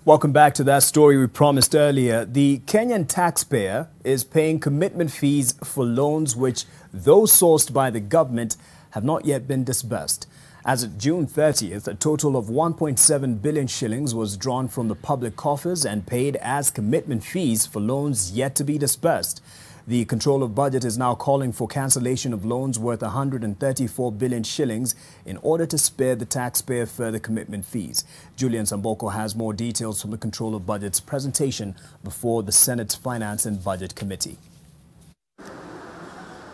Welcome back to that story we promised earlier. The Kenyan taxpayer is paying commitment fees for loans which, though sourced by the government, have not yet been disbursed. As of June 30th, a total of 1.7 billion shillings was drawn from the public coffers and paid as commitment fees for loans yet to be disbursed. The Controller of Budget is now calling for cancellation of loans worth 134 billion shillings in order to spare the taxpayer further commitment fees. Julian Samboko has more details from the Controller of Budget's presentation before the Senate's Finance and Budget Committee.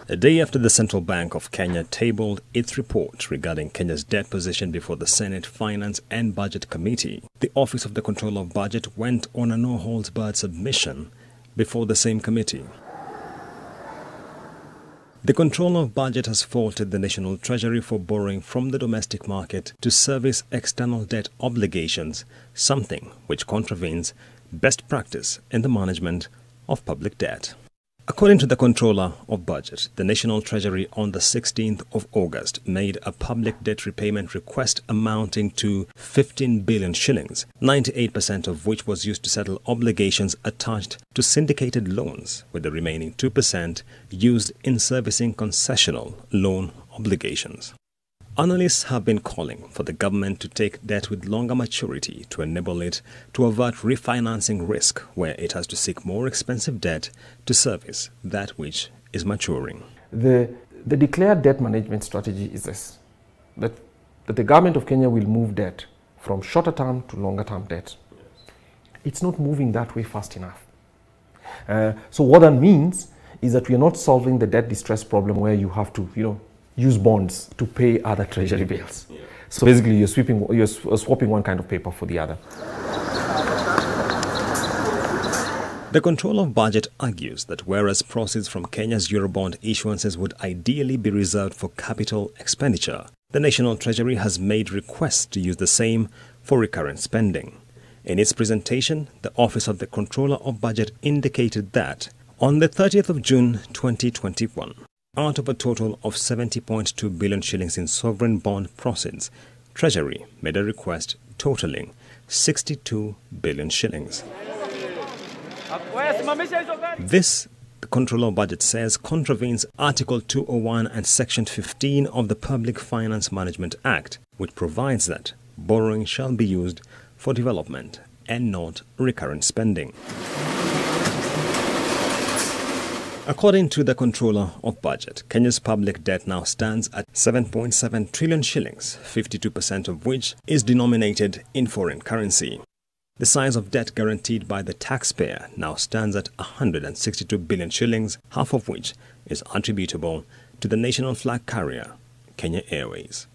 A day after the Central Bank of Kenya tabled its report regarding Kenya's debt position before the Senate Finance and Budget Committee, the Office of the Controller of Budget went on a no-holds-barred submission before the same committee. The Controller of Budget has faulted the National Treasury for borrowing from the domestic market to service external debt obligations, something which contravenes best practice in the management of public debt. According to the Controller of Budget, the National Treasury on the 16th of August made a public debt repayment request amounting to 15 billion shillings, 98% of which was used to settle obligations attached to syndicated loans, with the remaining 2% used in servicing concessional loan obligations. Analysts have been calling for the government to take debt with longer maturity to enable it to avert refinancing risk where it has to seek more expensive debt to service that which is maturing. The declared debt management strategy is this, that the government of Kenya will move debt from shorter term to longer term debt. It's not moving that way fast enough. So what that means is that we are not solving the debt distress problem where you have to, use bonds to pay other treasury bills. Yeah. So basically you're swapping one kind of paper for the other. The Controller of Budget argues that whereas proceeds from Kenya's Eurobond issuances would ideally be reserved for capital expenditure, the National Treasury has made requests to use the same for recurrent spending. In its presentation, the Office of the Controller of Budget indicated that on the 30th of June 2021, out of a total of 70.2 billion shillings in sovereign bond proceeds, Treasury made a request totaling 62 billion shillings. This, the Controller of Budget says, contravenes Article 201 and Section 15 of the Public Finance Management Act, which provides that borrowing shall be used for development and not recurrent spending. According to the Controller of Budget, Kenya's public debt now stands at 7.7 trillion shillings, 52% of which is denominated in foreign currency. The size of debt guaranteed by the taxpayer now stands at 162 billion shillings, half of which is attributable to the national flag carrier, Kenya Airways.